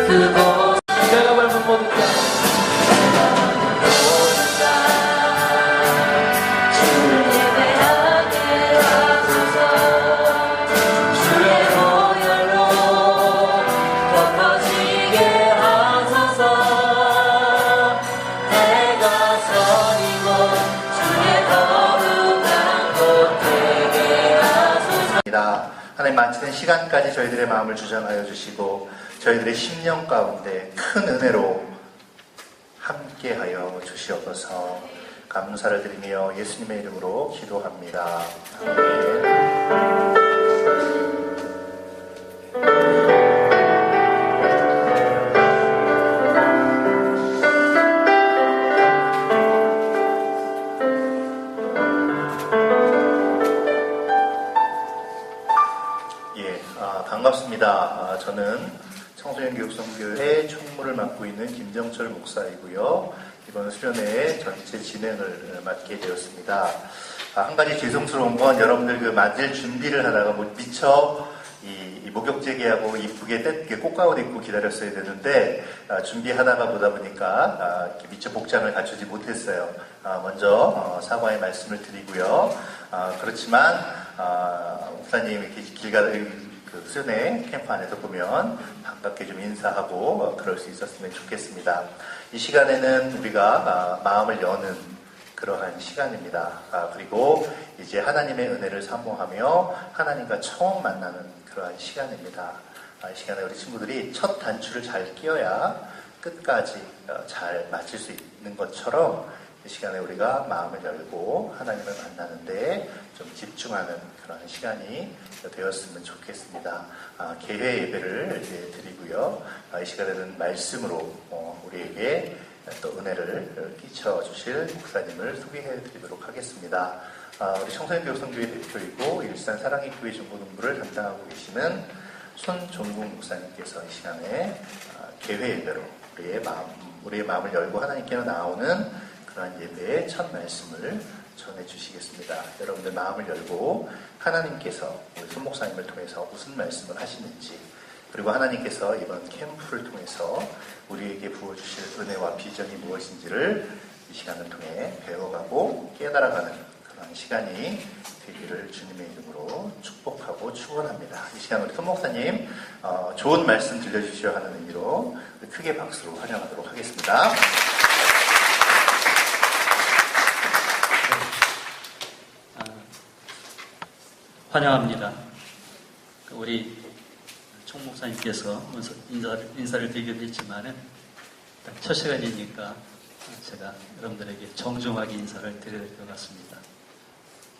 그곳 내가 밟은 모든 땅 하나님 마치는 시간까지 저희들의 마음을 주장하여 주시고 저희들의 심령 가운데 큰 은혜로 함께하여 주시옵소서. 감사를 드리며 예수님의 이름으로 기도합니다. 아멘. 반갑습니다. 저는 청소년 교육선교회 총무를 맡고 있는 김정철 목사이고요. 이번 수련회의 전체 진행을 맡게 되었습니다. 한 가지 죄송스러운 건 여러분들 그 맞을 준비를 하다가 미처 이 목욕제기하고 이쁘게 꽃가옷 입고 기다렸어야 되는데 준비하다가 보다 보니까 미처 복장을 갖추지 못했어요. 먼저 사과의 말씀을 드리고요. 그렇지만 목사님 이렇게 길 가다 그 수련회 캠프 안에서 보면 반갑게 좀 인사하고 그럴 수 있었으면 좋겠습니다. 이 시간에는 우리가 마음을 여는 그러한 시간입니다. 그리고 이제 하나님의 은혜를 사모하며 하나님과 처음 만나는 그러한 시간입니다. 이 시간에 우리 친구들이 첫 단추를 잘 끼워야 끝까지 잘 마칠 수 있는 것처럼 이 시간에 우리가 마음을 열고 하나님을 만나는데 좀 집중하는 그런 시간이 되었으면 좋겠습니다. 개회 예배를 드리고요. 이 시간에는 말씀으로 우리에게 또 은혜를 끼쳐 주실 목사님을 소개해 드리도록 하겠습니다. 우리 청소년 교육선교회 대표이고 일산 사랑의 교회 중고등부를 담당하고 계시는 손종국 목사님께서 이 시간에 개회 예배로 우리의 마음을 열고 하나님께로 나오는 그러한 예배의 첫 말씀을 전해주시겠습니다. 여러분들 마음을 열고 하나님께서 우리 손 목사님을 통해서 무슨 말씀을 하시는지, 그리고 하나님께서 이번 캠프를 통해서 우리에게 부어주실 은혜와 비전이 무엇인지를 이 시간을 통해 배워가고 깨달아가는 그런 시간이 되기를 주님의 이름으로 축복하고 축원합니다. 이 시간 우리 손 목사님 좋은 말씀 들려주시려 하는 의미로 크게 박수로 환영하도록 하겠습니다. 환영합니다. 우리 총 목사님께서 인사를 드리기도 했지만은 첫 시간이니까 제가 여러분들에게 정중하게 인사를 드려야 될 것 같습니다.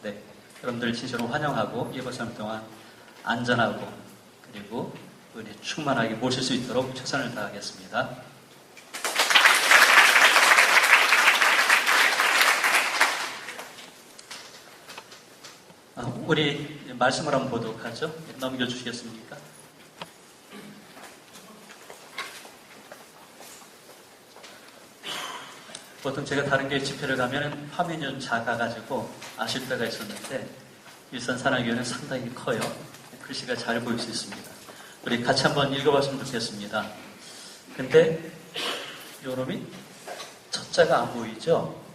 네, 여러분들 진심으로 환영하고 이번 시간 동안 안전하고 그리고 은혜 충만하게 모실 수 있도록 최선을 다하겠습니다. 우리 말씀을 한번 보도록 하죠. 넘겨주시겠습니까? 보통 제가 다른 교회 집회를 가면 화면이 좀 작아가지고 아실 때가 있었는데 일산 사랑교회는 상당히 커요. 글씨가 잘 보일 수 있습니다. 우리 같이 한번 읽어봤으면 좋겠습니다. 근데 요놈이 첫자가 안 보이죠?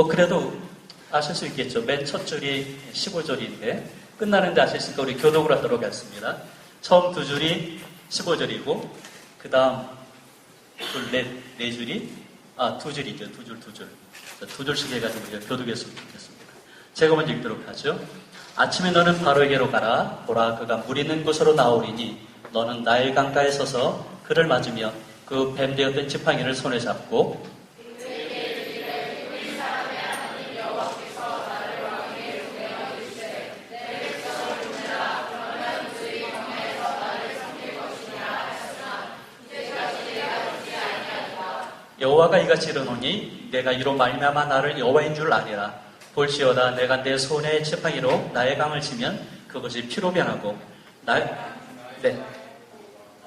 그래도 아실 수 있겠죠. 맨 첫 줄이 15절인데 끝나는데 아실 수 있으니까 우리 교독을 하도록 하겠습니다. 처음 두 줄이 15절이고 그 다음 네 줄이 두 줄이죠. 두 줄. 두 줄씩 해가지고 우리가 교독했으면 좋겠습니다. 제가 먼저 읽도록 하죠. 아침에 너는 바로에게로 가라. 보라 그가 물 있는 곳으로 나오리니 너는 나일 강가에 서서 그를 맞으며 그 뱀되었던 지팡이를 손에 잡고 여호와가 이같이 이르노니 내가 이로 말미암아 나를 여호와인 줄 아니라 볼지어다 내가 내 손에 지팡이로 나의 강을 치면 그것이 피로 변하고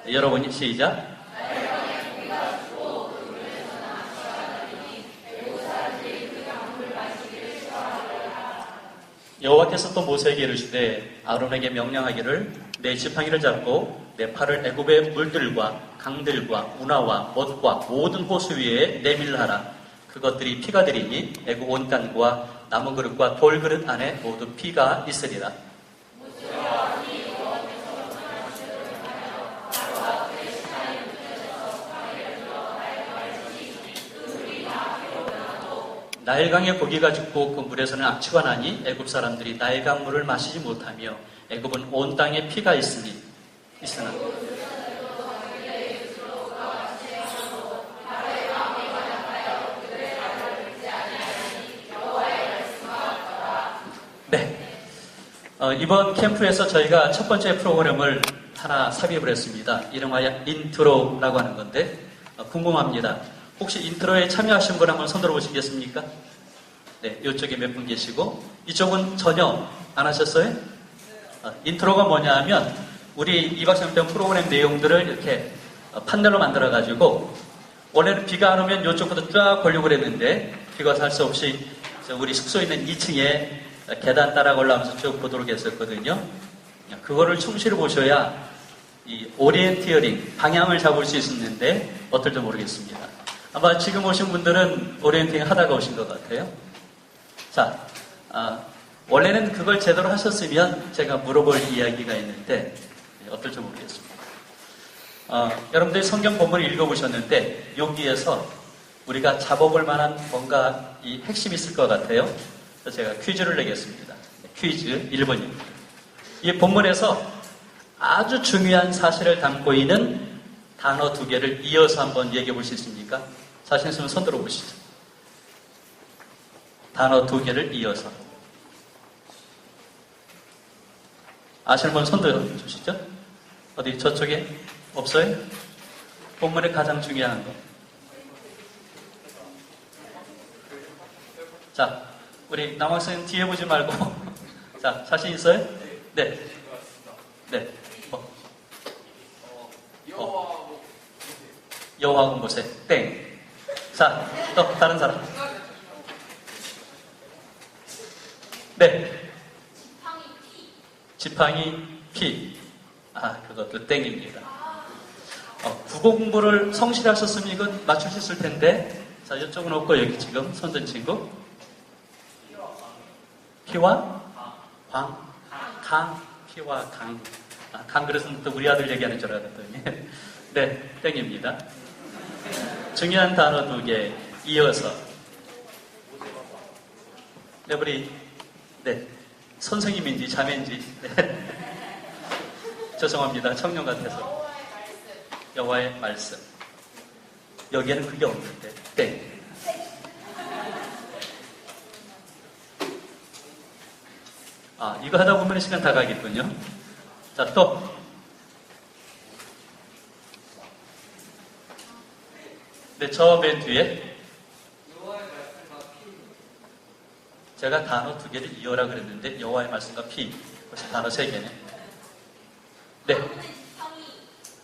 여러분이 시작. 여호와께서 또 모세에게 이르시되 아론에게 명령하기를 내 지팡이를 잡고 내 팔을 애굽의 물들과 강들과 운하와 못과 모든 호수 위에 내밀하라. 그것들이 피가 되리니 애굽 온 땅과 나무 그릇과 돌 그릇 안에 모두 피가 있으리라. 나일강에 고기가 죽고 그 물에서는 악취가 나니 애굽 사람들이 나일강 물을 마시지 못하며 애굽은 온 땅에 피가 있으나 네. 이번 캠프에서 저희가 첫 번째 프로그램을 하나 삽입을 했습니다. 이름하여 인트로라고 하는 건데 궁금합니다. 혹시 인트로에 참여하신 분 한번 손 들어보시겠습니까? 네, 이쪽에 몇 분 계시고 이쪽은 전혀 안 하셨어요? 인트로가 뭐냐 하면 우리 2박 3일 프로그램 내용들을 이렇게 판넬로 만들어가지고 원래는 비가 안 오면 이쪽부터 쫙 걸려고 그랬는데 비가 와서 할 수 없이 우리 숙소에 있는 2층에 계단 따라 올라가면서 쭉 보도록 했었거든요. 그거를 충실히 보셔야 이 오리엔티어링, 방향을 잡을 수 있었는데 어떨지 모르겠습니다. 아마 지금 오신 분들은 오리엔팅 하다가 오신 것 같아요. 자, 원래는 그걸 제대로 하셨으면 제가 물어볼 이야기가 있는데 어떨지 모르겠습니다. 여러분들이 성경 본문을 읽어보셨는데 여기에서 우리가 잡아볼 만한 뭔가 이 핵심이 있을 것 같아요. 그래서 제가 퀴즈를 내겠습니다. 퀴즈 1번입니다. 이 본문에서 아주 중요한 사실을 담고 있는 단어 2개를 이어서 한번 얘기해 볼 수 있습니까? 자신 있으면 손 들어보시죠. 단어 2개를 이어서. 아시는 분 손 들어주시죠? 어디 저쪽에 없어요? 본문의 가장 중요한 거. 자, 우리 남학생 뒤에 보지 말고. 자, 자신 있어요? 네. 네. 여호와 모세. 땡. 자, 또 다른 사람. 네. 지팡이 피. 그것도 땡입니다. 국어 공부를 성실히 하셨으면 이건 맞출 수 있을 텐데. 자, 이쪽은 없고 여기 지금 손든 친구. 피와 강. 피와 강. 강 그릇은 또 우리 아들 얘기하는 줄 알았더니. 네, 땡입니다. 중요한 단어 2개 이어서. 네, 우리, 네. 선생님인지 자매인지. 네. 죄송합니다. 청년 같아서. 여호와의 말씀. 여기에는 그게 없는데. 땡. 이거 하다 보면 시간 다 가겠군요. 자, 또. 네, 저 맨 뒤에. 제가 단어 2개를 이어라 그랬는데, 여호와의 말씀과 피. 벌써 단어 3개네. 네.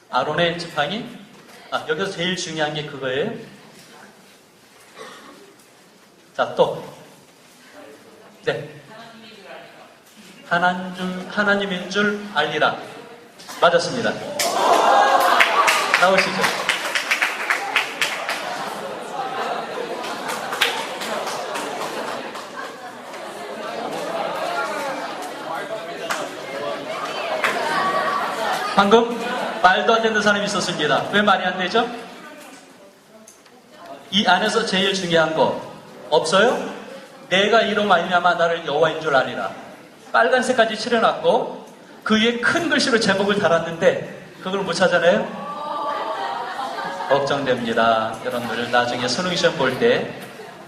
아론의 지팡이? 여기서 제일 중요한 게 그거예요. 자, 또. 네. 하나님인 줄 알리라. 맞았습니다. 나오시죠. 방금 말도 안 되는 사람이 있었습니다. 왜 말이 안 되죠? 이 안에서 제일 중요한 거 없어요? 내가 이로 말미암아 나를 여호와인 줄 알리라. 빨간색까지 칠해놨고 그 위에 큰 글씨로 제목을 달았는데 그걸 못 찾아내요? 걱정됩니다. 여러분들 나중에 수능시험 볼 때,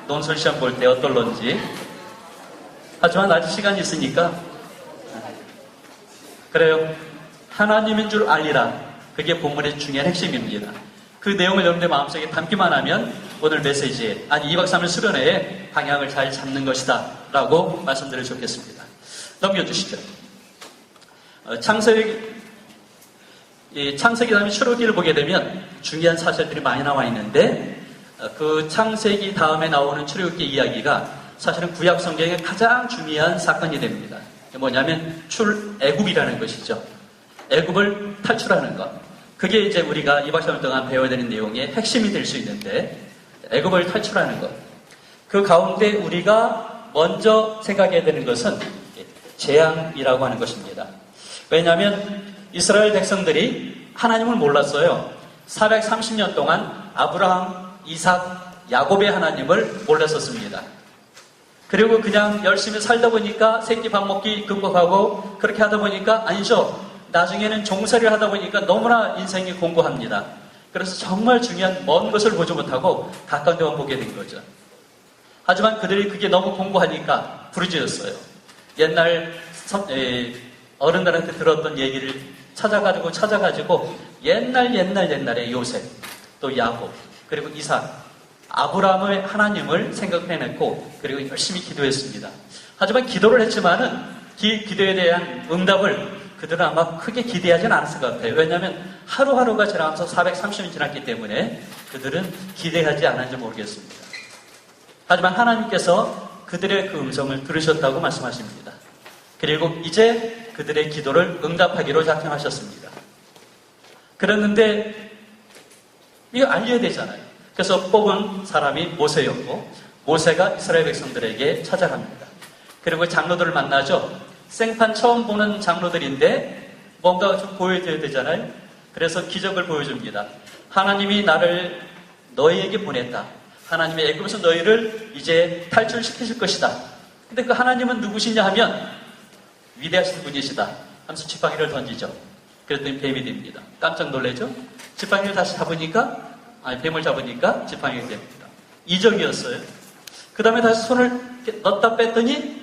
논술시험 볼 때 어떨런지. 하지만 아직 시간이 있으니까 그래요. 하나님인 줄 알리라. 그게 본문의 중요한 핵심입니다. 그 내용을 여러분들 마음속에 담기만 하면 오늘 메시지에, 2박 3일 수련회에 방향을 잘 잡는 것이다 라고 말씀드려 좋겠습니다. 넘겨주시죠. 창세기 다음에 출애굽기를 보게 되면 중요한 사실들이 많이 나와 있는데 그 창세기 다음에 나오는 출애굽기 이야기가 사실은 구약 성경의 가장 중요한 사건이 됩니다. 뭐냐면 출애굽이라는 것이죠. 애굽을 탈출하는 것. 그게 이제 우리가 2박 3일 동안 배워야 되는 내용의 핵심이 될 수 있는데, 애굽을 탈출하는 것. 그 가운데 우리가 먼저 생각해야 되는 것은 재앙이라고 하는 것입니다. 왜냐하면 이스라엘 백성들이 하나님을 몰랐어요. 430년 동안 아브라함, 이삭, 야곱의 하나님을 몰랐었습니다. 그리고 그냥 열심히 살다 보니까 새끼 밥 먹기 극복하고 그렇게 하다 보니까 아니죠. 나중에는 종살이를 하다 보니까 너무나 인생이 공고합니다. 그래서 정말 중요한 먼 것을 보지 못하고 가까운 데만 보게 된 거죠. 하지만 그들이 그게 너무 공고하니까 부르짖었어요. 옛날 어른들한테 들었던 얘기를 찾아가지고 옛날에 요셉, 또 야곱, 그리고 이삭, 아브라함의 하나님을 생각해냈고 그리고 열심히 기도했습니다. 하지만 기도를 했지만은 기도에 대한 응답을 그들은 아마 크게 기대하지는 않았을 것 같아요. 왜냐하면 하루하루가 지나면서 430년 지났기 때문에 그들은 기대하지 않았는지 모르겠습니다. 하지만 하나님께서 그들의 그 음성을 들으셨다고 말씀하십니다. 그리고 이제 그들의 기도를 응답하기로 작정하셨습니다. 그랬는데 이거 알려야 되잖아요. 그래서 뽑은 사람이 모세였고 모세가 이스라엘 백성들에게 찾아갑니다. 그리고 장로들을 만나죠. 생판 처음 보는 장로들인데 뭔가 좀 보여줘야 되잖아요. 그래서 기적을 보여줍니다. 하나님이 나를 너희에게 보냈다. 하나님의 애굽에서 너희를 이제 탈출시키실 것이다. 근데 그 하나님은 누구시냐 하면 위대하신 분이시다 하면서 지팡이를 던지죠. 그랬더니 뱀이 됩니다. 깜짝 놀라죠. 지팡이를 다시 잡으니까 뱀을 잡으니까 지팡이가 됩니다. 이적이었어요. 그 다음에 다시 손을 넣었다 뺐더니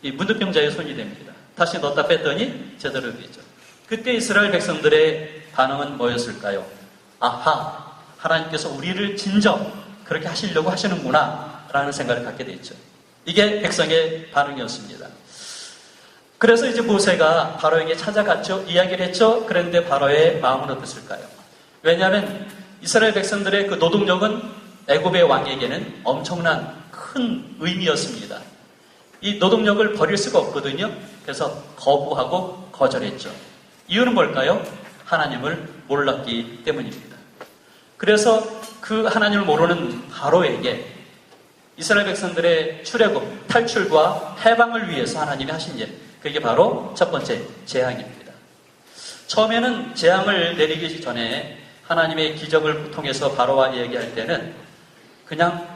이 문둥병자의 손이 됩니다. 다시 넣었다 뺐더니 제대로 되죠. 그때 이스라엘 백성들의 반응은 뭐였을까요? 아하, 하나님께서 우리를 진정 그렇게 하시려고 하시는구나 라는 생각을 갖게 됐죠. 이게 백성의 반응이었습니다. 그래서 이제 모세가 바로에게 찾아갔죠. 이야기를 했죠. 그런데 바로의 마음은 어땠을까요? 왜냐하면 이스라엘 백성들의 그 노동력은 애굽의 왕에게는 엄청난 큰 의미였습니다. 이 노동력을 버릴 수가 없거든요. 그래서 거부하고 거절했죠. 이유는 뭘까요? 하나님을 몰랐기 때문입니다. 그래서 그 하나님을 모르는 바로에게 이스라엘 백성들의 출애굽, 탈출과 해방을 위해서 하나님이 하신 일, 그게 바로 첫 번째 재앙입니다. 처음에는 재앙을 내리기 전에 하나님의 기적을 통해서 바로와 이야기할 때는 그냥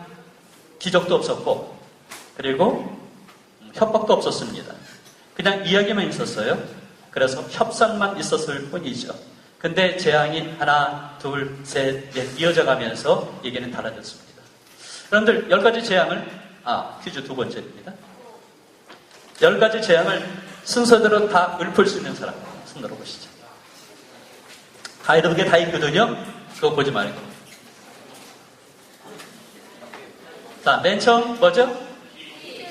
기적도 없었고 그리고 협박도 없었습니다. 그냥 이야기만 있었어요. 그래서 협상만 있었을 뿐이죠. 근데 재앙이 하나, 둘, 셋, 넷 이어져 가면서 얘기는 달라졌습니다. 여러분들 10가지 재앙을 퀴즈 두 번째입니다. 10가지 재앙을 순서대로 다 읊을 수 있는 사람 손 들어보시죠. 가이드북에 다 있거든요. 그거 보지 말고. 자, 맨 처음 뭐죠?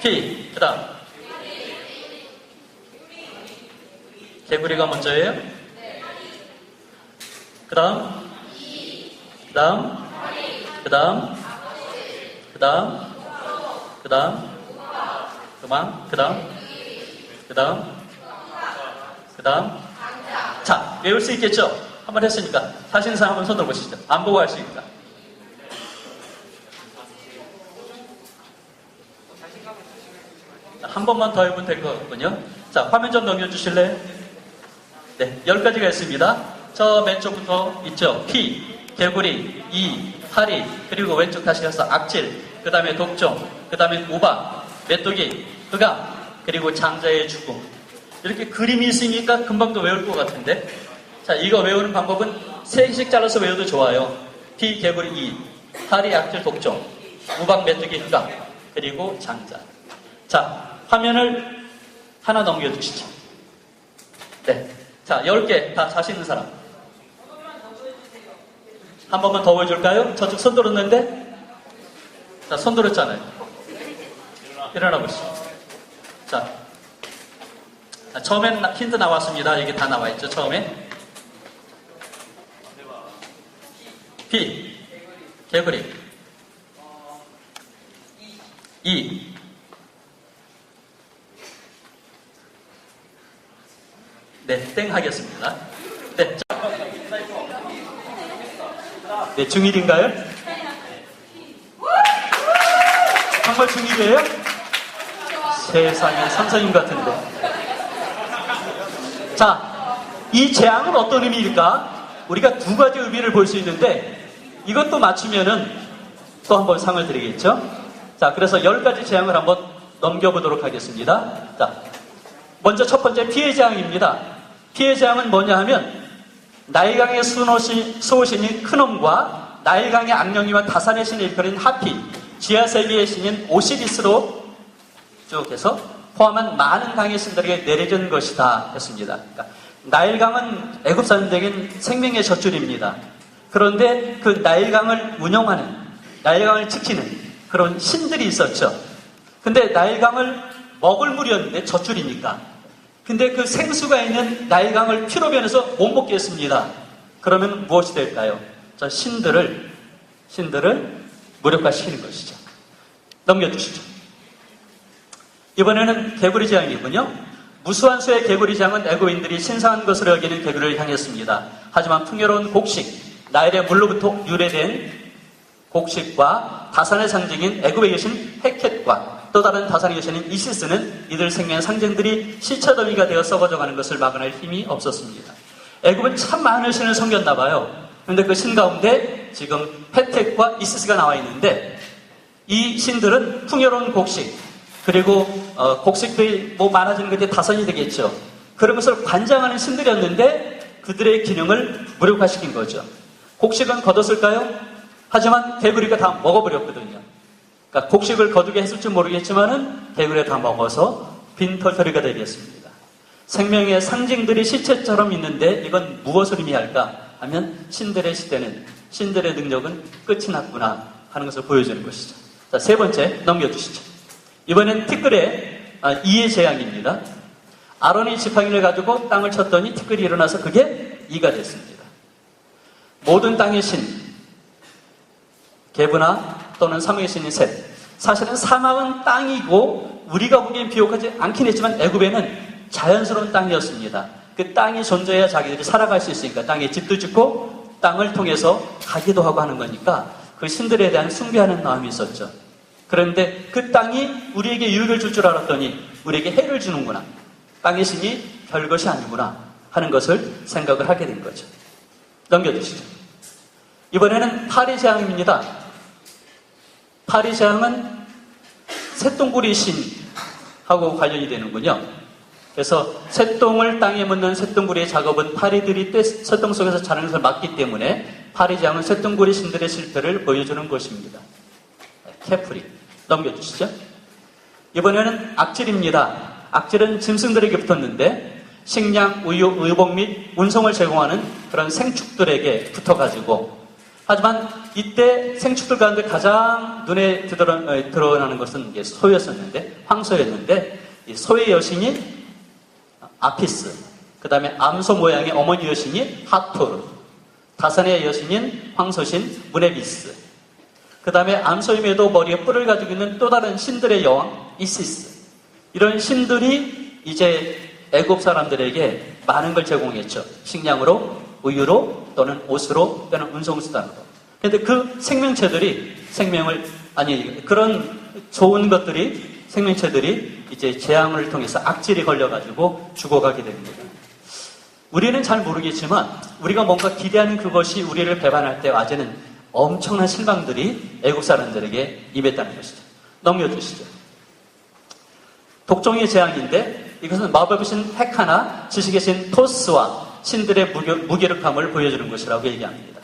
피. 그 다음 개구리가 먼저예요? 그 다음 자, 외울 수 있겠죠? 한번 했으니까 하시는 사람 한번 손 들어보시죠. 안 보고 할 수 있다. 한 번만 더 해보면 될 것 같군요. 자, 화면 좀 넘겨주실래요? 네, 10가지가 있습니다. 저 왼쪽부터 있죠. 피, 개구리, 이, 파리, 그리고 왼쪽 다시 가서 악질, 그 다음에 독종, 그 다음에 우박, 메뚜기, 흑암, 그리고 장자의 죽음. 이렇게 그림이 있으니까 금방 또 외울 것 같은데. 자, 이거 외우는 방법은 3개씩 잘라서 외워도 좋아요. 피, 개구리, 이, 파리, 악질, 독종, 우박, 메뚜기, 흑암, 그리고 장자. 자, 화면을 하나 넘겨주시죠. 네. 자, 10개 다 자신 있는 사람. 한 번만 더 보여줄까요? 저쪽 손 들었는데? 자, 손 들었잖아요. 일어나 보시죠. 자, 처음엔 힌트 나왔습니다. 이게 다 나와 있죠, 처음에. 피, 개구리, 2. 네, 땡 하겠습니다. 네. 네, 중1인가요? 정말 중1이에요? 세상에 선생님 같은데. 자, 이 재앙은 어떤 의미일까? 우리가 두 가지 의미를 볼 수 있는데 이것도 맞추면은 또 한번 상을 드리겠죠? 자, 그래서 10가지 재앙을 한번 넘겨보도록 하겠습니다. 자, 먼저 첫 번째 피해 재앙입니다. 피해 재앙은 뭐냐 하면 나일강의 수호신인 크놈과 나일강의 악령이와 다산의 신을 일컬은 하피, 지하세계의 신인 오시리스로 쭉 해서 포함한 많은 강의 신들에게 내려진 것이다 했습니다. 그러니까 나일강은 애굽 사람들에게는 생명의 젖줄입니다. 그런데 그 나일강을 운영하는, 나일강을 지키는 그런 신들이 있었죠. 근데 나일강을 먹을 물이었는데 젖줄이니까. 근데 그 생수가 있는 나일강을 피로 변해서 못 먹게 했습니다. 그러면 무엇이 될까요? 저 신들을 무력화시키는 것이죠. 넘겨주시죠. 이번에는 개구리 재앙이군요. 무수한 수의 개구리 재앙은 애굽인들이 신성한 것으로 여기는 개구리를 향했습니다. 하지만 풍요로운 곡식, 나일의 물로부터 유래된 곡식과 다산의 상징인 애굽에 계신 헤켓과 또 다른 다산에 계시는 이시스는 이들 생명의 상징들이 시체더미가 되어 썩어져가는 것을 막아낼 힘이 없었습니다. 애굽은 참 많은 신을 섬겼나 봐요. 그런데 그 신 가운데 지금 헤켓과 이시스가 나와 있는데 이 신들은 풍요로운 곡식, 그리고 곡식들이 뭐 많아지는 것에 다산이 되겠죠. 그런 것을 관장하는 신들이었는데 그들의 기능을 무력화시킨 거죠. 곡식은 거뒀을까요? 하지만 개구리가 다 먹어버렸거든요. 그러니까 곡식을 거두게 했을지 모르겠지만은 개구리가 다 먹어서 빈털터리가 되겠습니다. 생명의 상징들이 시체처럼 있는데 이건 무엇을 의미할까 하면 신들의 시대는, 신들의 능력은 끝이 났구나 하는 것을 보여주는 것이죠. 자, 세 번째 넘겨주시죠. 이번엔 티끌의 이의 재앙입니다. 아론이 지팡이를 가지고 땅을 쳤더니 티끌이 일어나서 그게 이가 됐습니다. 모든 땅의 신, 게브나 또는 사무의 신인 셋. 사실은 사막은 땅이고 우리가 보기엔 비옥하지 않긴 했지만 애굽에는 자연스러운 땅이었습니다. 그 땅이 존재해야 자기들이 살아갈 수 있으니까 땅에 집도 짓고 땅을 통해서 가기도 하고 하는 거니까 그 신들에 대한 숭배하는 마음이 있었죠. 그런데 그 땅이 우리에게 유익을 줄 알았더니 우리에게 해를 주는구나. 땅의 신이 별것이 아니구나 하는 것을 생각을 하게 된 거죠. 넘겨주시죠. 이번에는 파리 재앙입니다. 파리 재앙은 쇳덩구리 신하고 관련이 되는군요. 그래서 쇳덩을 땅에 묻는 쇳덩구리의 작업은 파리들이 쇳덩 속에서 자라는 것을 막기 때문에 파리 재앙은 쇳덩구리 신들의 실패를 보여주는 것입니다. 캐프리 넘겨주시죠. 이번에는 악질입니다. 악질은 짐승들에게 붙었는데 식량, 우유, 의복 및 운송을 제공하는 그런 생축들에게 붙어가지고, 하지만 이때 생축들 가운데 가장 눈에 드러나는 것은 이게 소였었는데, 황소였는데 이 소의 여신이 아피스, 그 다음에 암소 모양의 어머니 여신이 하토르, 다산의 여신인 황소신 무네비스, 그 다음에 암소임에도 머리에 뿔을 가지고 있는 또 다른 신들의 여왕 이시스. 이런 신들이 이제 애굽 사람들에게 많은 걸 제공했죠. 식량으로, 우유로, 또는 옷으로, 또는 운송수단으로. 그런데 그 생명체들이 그런 좋은 것들이, 생명체들이 이제 재앙을 통해서 악질이 걸려가지고 죽어가게 됩니다. 우리는 잘 모르겠지만 우리가 뭔가 기대하는 그것이 우리를 배반할 때 와제는 엄청난 실망들이 애국 사람들에게 임했다는 것이죠. 넘겨주시죠. 독종의 재앙인데 이것은 마법의 신 헤카나 지식의 신 토스와 신들의 무기력함을 보여주는 것이라고 얘기합니다.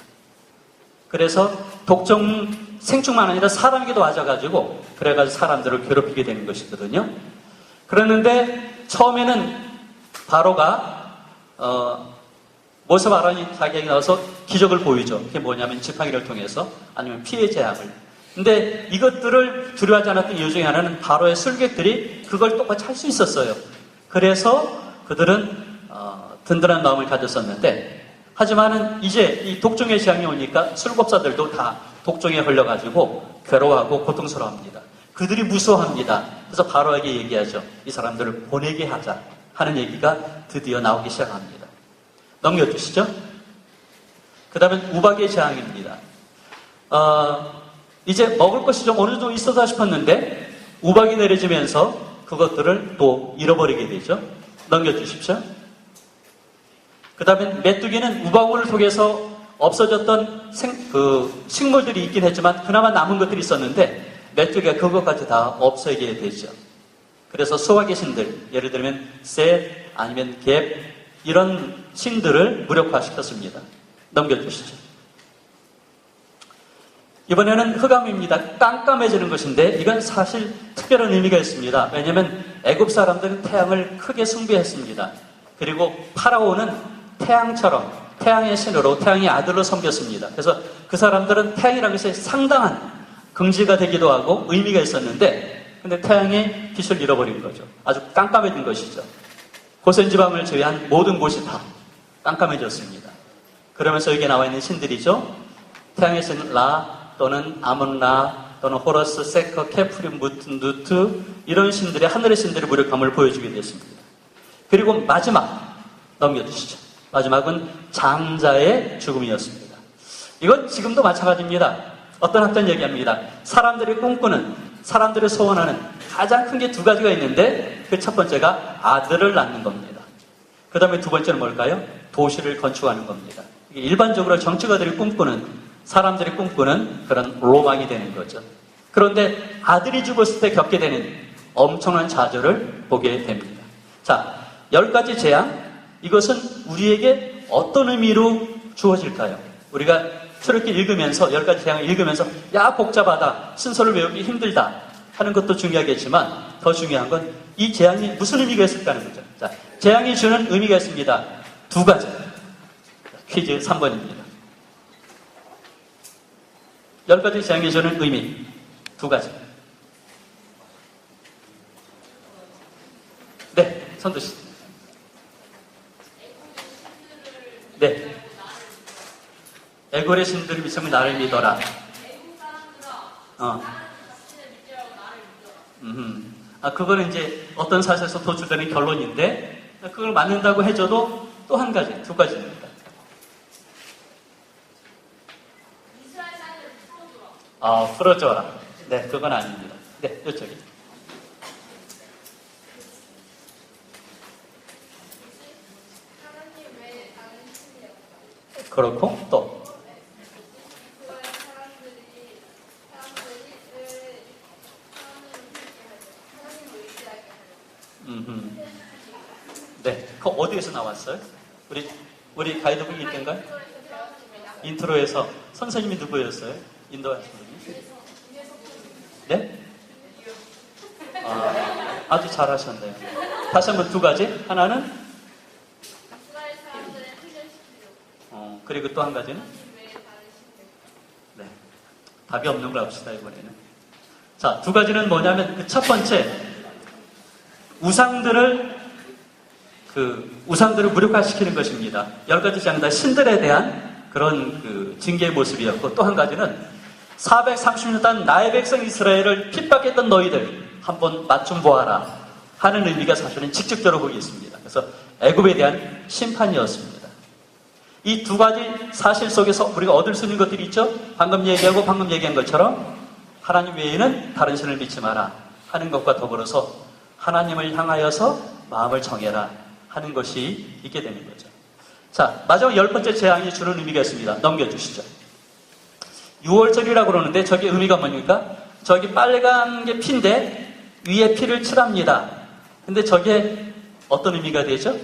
그래서 독종 생충만 아니라 사람에게도 와져가지고 그래가지고 사람들을 괴롭히게 되는 것이거든요. 그러는데 처음에는 바로가 모세 아론이 자기에게 나와서 기적을 보이죠. 그게 뭐냐면 지팡이를 통해서 아니면 피해 재앙을. 근데 이것들을 두려워하지 않았던 이유 중에 하나는 바로의 술객들이 그걸 똑같이 할 수 있었어요. 그래서 그들은 든든한 마음을 가졌었는데, 하지만은 이제 이 독종의 재앙이 오니까 술법사들도 다 독종에 걸려가지고 괴로워하고 고통스러워합니다. 그들이 무서워합니다. 그래서 바로에게 얘기하죠. 이 사람들을 보내게 하자 하는 얘기가 드디어 나오기 시작합니다. 넘겨주시죠. 그 다음에 우박의 재앙입니다. 이제 먹을 것이 좀 어느 정도 있었다 싶었는데 우박이 내려지면서 그것들을 또 잃어버리게 되죠. 넘겨주십시오. 그 다음에 메뚜기는 우박물을 통해서 없어졌던 식물들이 있긴 했지만 그나마 남은 것들이 있었는데 메뚜기가 그것까지 다 없어지게 되죠. 그래서 수학의 신들, 예를 들면 셋 아니면 갭 이런 신들을 무력화시켰습니다. 넘겨주시죠. 이번에는 흑암입니다. 깜깜해지는 것인데 이건 사실 특별한 의미가 있습니다. 왜냐하면 애굽 사람들은 태양을 크게 숭배했습니다. 그리고 파라오는 태양처럼 태양의 신으로 태양의 아들로 섬겼습니다. 그래서 그 사람들은 태양이라는 것이 상당한 긍지가 되기도 하고 의미가 있었는데 근데 태양의 빛을 잃어버린 거죠. 아주 깜깜해진 것이죠. 고센지방을 제외한 모든 곳이 다 깜깜해졌습니다. 그러면서 여기에 나와 있는 신들이죠. 태양의 신 라 또는 아몬라 또는 호러스, 세커, 케프림, 무트, 누트 이런 신들의 하늘의 신들의 무력함을 보여주게 됐습니다. 그리고 마지막 넘겨주시죠. 마지막은 장자의 죽음이었습니다. 이건 지금도 마찬가지입니다. 어떤 학자는 얘기합니다. 사람들이 꿈꾸는, 사람들이 소원하는 가장 큰 게 두 가지가 있는데 그 첫 번째가 아들을 낳는 겁니다. 그 다음에 두 번째는 뭘까요? 도시를 건축하는 겁니다. 이게 일반적으로 정치가들이 꿈꾸는, 사람들이 꿈꾸는 그런 로망이 되는 거죠. 그런데 아들이 죽었을 때 겪게 되는 엄청난 좌절을 보게 됩니다. 자, 10가지 재앙, 이것은 우리에게 어떤 의미로 주어질까요? 우리가 출애굽기 읽으면서 10가지 재앙을 읽으면서 야 복잡하다, 순서를 외우기 힘들다 하는 것도 중요하겠지만 더 중요한 건 이 재앙이 무슨 의미가 있을까 하는 거죠. 자, 재앙이 주는 의미가 있습니다. 두 가지. 퀴즈 3번입니다. 10가지 재앙이 주는 의미 두 가지. 네, 손드시. 네. 애골의 신들을 믿으면 나를 믿어라. 그거는 이제 어떤 사실에서 도출되는 결론인데 그걸 맞는다고 해줘도 또 한 가지, 두 가지입니다. 풀어줘라. 네, 그건 아닙니다. 네, 이쪽에. 그렇고 또 네, 그거 어디에서 나왔어요? 우리 가이드북이 있던가요? 인트로에서 선생님이 누구였어요? 인도하신 분이? 네? 아주 잘하셨네요. 다시 한번 두 가지. 하나는 그리고 또 한 가지는? 네. 답이 없는 걸 합시다, 이번에는. 자, 두 가지는 뭐냐면, 그 첫 번째, 우상들을 무력화시키는 것입니다. 10가지 재앙 다 신들에 대한 그런 징계의 모습이었고, 또 한 가지는 430년 동안 나의 백성 이스라엘을 핍박했던 너희들, 한번 맛 좀 보아라 하는 의미가 사실은 직접적으로 거기 있습니다. 그래서 애굽에 대한 심판이었습니다. 이 두 가지 사실 속에서 우리가 얻을 수 있는 것들이 있죠. 방금 얘기한 것처럼 하나님 외에는 다른 신을 믿지 마라 하는 것과 더불어서 하나님을 향하여서 마음을 정해라 하는 것이 있게 되는 거죠. 자, 마지막 10번째 재앙이 주는 의미가 있습니다. 넘겨주시죠. 6월절이라고 그러는데 저게 의미가 뭡니까? 저기 빨간 게 피인데 위에 피를 칠합니다. 근데 저게 어떤 의미가 되죠?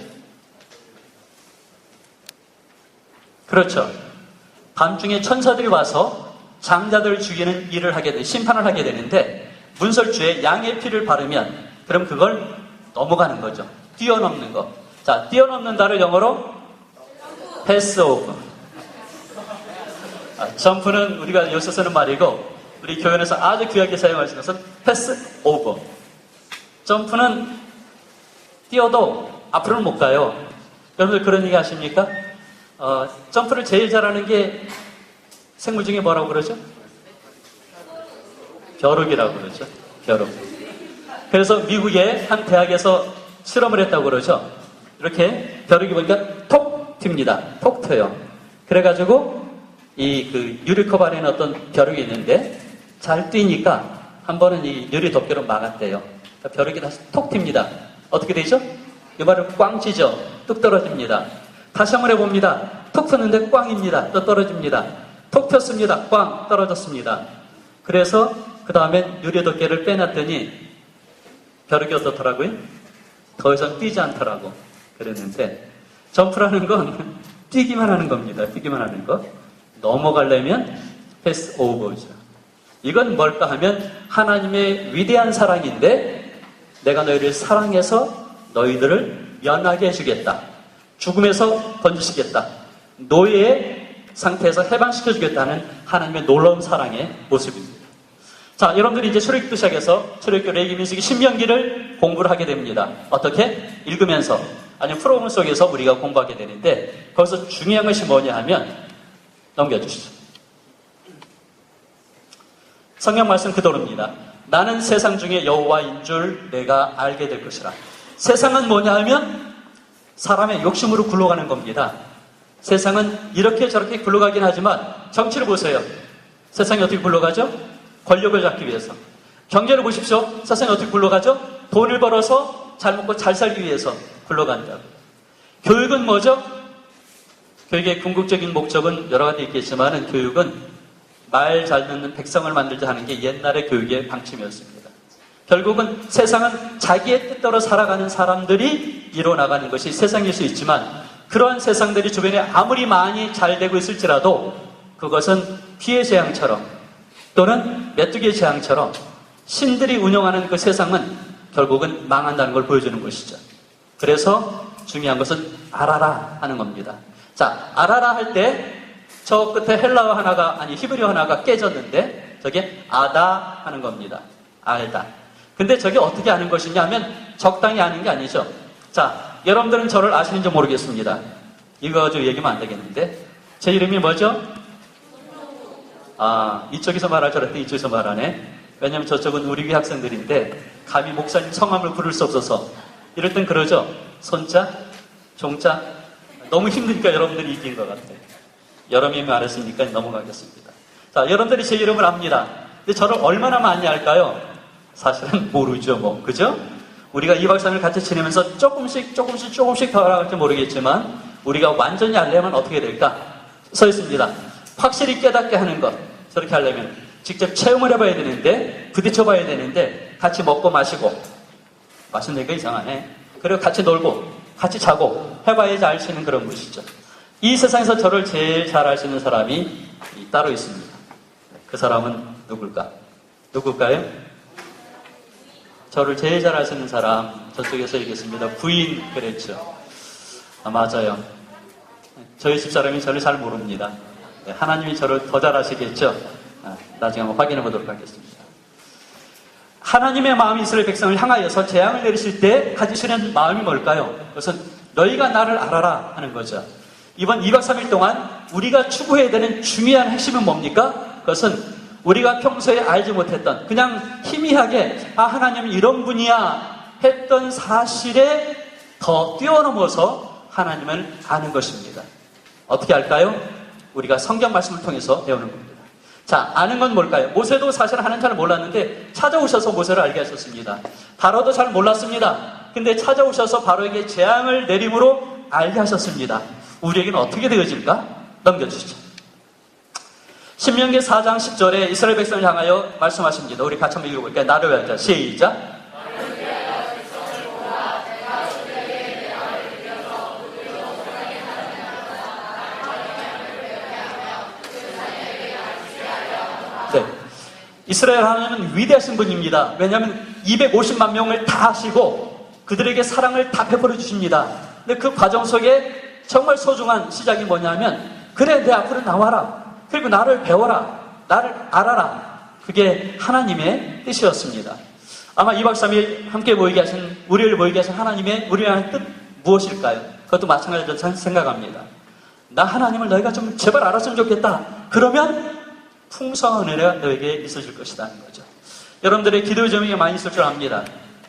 그렇죠. 밤중에 천사들이 와서 장자들을 죽이는 일을 하게 돼, 심판을 하게 되는데 문설주에 양의 피를 바르면 그럼 그걸 넘어가는 거죠. 뛰어넘는 거. 자, 뛰어넘는다를 영어로 패스 오브. 점프는 우리가 여기서 쓰는 말이고 우리 교연에서 아주 귀하게 사용하시는 것은 패스 오브. 점프는 뛰어도 앞으로는 못 가요. 여러분들 그런 얘기 하십니까? 점프를 제일 잘하는 게 생물 중에 뭐라고 그러죠? 벼룩이라고 그러죠. 벼룩. 그래서 미국의 한 대학에서 실험을 했다고 그러죠. 이렇게 벼룩이 보니까 톡 튑니다. 톡 튀어요. 그래가지고 이 유리컵 안에는 어떤 벼룩이 있는데 잘 뛰니까 한 번은 이 유리 덮개로 막았대요. 벼룩이 다시 톡 튑니다. 어떻게 되죠? 이 말을 꽝 찌죠. 뚝 떨어집니다. 다시 한번 해봅니다. 톡 텄는데 꽝입니다. 또 떨어집니다. 톡 폈습니다. 꽝 떨어졌습니다. 그래서 그 다음엔 유리 덮개를 빼놨더니 벼룩이 어떻더라고요? 더 이상 뛰지 않더라고 그랬는데 점프라는 건 뛰기만 하는 겁니다. 뛰기만 하는 것. 넘어가려면 패스 오버죠. 이건 뭘까 하면 하나님의 위대한 사랑인데 내가 너희를 사랑해서 너희들을 면하게 해주겠다. 죽음에서 건지시겠다. 노예의 상태에서 해방시켜주겠다는 하나님의 놀라운 사랑의 모습입니다. 자, 여러분들이 이제 출애굽기 시작해서 출애굽기, 레위기, 민수기, 신명기를 공부를 하게 됩니다. 어떻게? 읽으면서 아니면 프로그램 속에서 우리가 공부하게 되는데 거기서 중요한 것이 뭐냐 하면 넘겨주시죠. 성경 말씀 그대로입니다. 나는 세상 중에 여호와인 줄 내가 알게 될 것이라. 세상은 뭐냐 하면 사람의 욕심으로 굴러가는 겁니다. 세상은 이렇게 저렇게 굴러가긴 하지만 정치를 보세요. 세상이 어떻게 굴러가죠? 권력을 잡기 위해서. 경제를 보십시오. 세상이 어떻게 굴러가죠? 돈을 벌어서 잘 먹고 잘 살기 위해서 굴러간다. 교육은 뭐죠? 교육의 궁극적인 목적은 여러 가지 있겠지만 교육은 말 잘 듣는 백성을 만들자 하는 게 옛날의 교육의 방침이었습니다. 결국은 세상은 자기의 뜻대로 살아가는 사람들이 이뤄나가는 것이 세상일 수 있지만 그러한 세상들이 주변에 아무리 많이 잘 되고 있을지라도 그것은 피의 재앙처럼 또는 메뚜기의 재앙처럼 신들이 운영하는 그 세상은 결국은 망한다는 걸 보여주는 것이죠. 그래서 중요한 것은 알아라 하는 겁니다. 자, 알아라 할 때 저 끝에 헬라어 하나가 아니 히브리어 하나가 깨졌는데 저게 아다 하는 겁니다. 알다. 근데 저게 어떻게 아는 것이냐 하면 적당히 아는 게 아니죠. 자, 여러분들은 저를 아시는지 모르겠습니다. 이거 가지고 얘기하면 안 되겠는데 제 이름이 뭐죠? 아, 이쪽에서 말할 줄 알았더니 이쪽에서 말하네. 왜냐면 저쪽은 우리 위 학생들인데 감히 목사님 성함을 부를 수 없어서 이럴 땐 그러죠. 손자, 종자. 너무 힘드니까 여러분들이 이긴 것 같아요. 여러분이 말했으니까 넘어가겠습니다. 자, 여러분들이 제 이름을 압니다. 근데 저를 얼마나 많이 알까요? 사실은 모르죠, 뭐. 그죠? 우리가 2박 3일 같이 지내면서 조금씩 더 알아갈지 모르겠지만 우리가 완전히 알려면 어떻게 될까? 서 있습니다. 확실히 깨닫게 하는 것. 저렇게 하려면 직접 체험을 해봐야 되는데 부딪혀봐야 되는데 같이 먹고 마시고 맛있는 게 이상하네. 그리고 같이 놀고 같이 자고 해봐야지 알 수 있는 그런 것이죠. 이 세상에서 저를 제일 잘 알 수 있는 사람이 따로 있습니다. 그 사람은 누굴까요? 저를 제일 잘 알 수 있는 사람 저쪽에서 얘기했습니다. 부인 그랬죠. 아, 맞아요. 저희 집사람이 저를 잘 모릅니다. 네, 하나님이 저를 더 잘 아시겠죠. 나중에 한번 확인해 보도록 하겠습니다. 하나님의 마음이 이스라엘 백성을 향하여서 재앙을 내리실 때 가지시는 마음이 뭘까요? 그것은 너희가 나를 알아라 하는 거죠. 이번 2박 3일 동안 우리가 추구해야 되는 중요한 핵심은 뭡니까? 그것은 우리가 평소에 알지 못했던 그냥 희미하게 하나님은 이런 분이야 했던 사실에 더 뛰어넘어서 하나님을 아는 것입니다. 어떻게 알까요? 우리가 성경 말씀을 통해서 배우는 겁니다. 자, 아는 건 뭘까요? 모세도 사실 하나님 잘 몰랐는데 찾아오셔서 모세를 알게 하셨습니다. 바로도 잘 몰랐습니다. 근데 찾아오셔서 바로에게 재앙을 내림으로 알게 하셨습니다. 우리에게는 어떻게 되어질까? 넘겨주시죠. 신명기 4장 10절에 이스라엘 백성을 향하여 말씀하십니다. 우리 같이 한번 읽어볼까요? 나를 위하여. 시작. 네. 이스라엘 하나님은 위대하신 분입니다. 왜냐하면 250만 명을 다 하시고 그들에게 사랑을 다 베풀어 주십니다. 근데 그 과정 속에 정말 소중한 시작이 뭐냐면 그래 내 앞으로 나와라. 그리고 나를 배워라. 나를 알아라. 그게 하나님의 뜻이었습니다. 아마 2박 3일 함께 모이게 하신 우리를 모이게 하신 하나님의 우리를 향한 뜻 무엇일까요? 그것도 마찬가지로 저는 생각합니다. 나 하나님을 너희가 좀 제발 알았으면 좋겠다. 그러면 풍성한 은혜가 너에게 있어질 것이라는 거죠. 여러분들의 기도의 제목이 많이 있을 줄 압니다.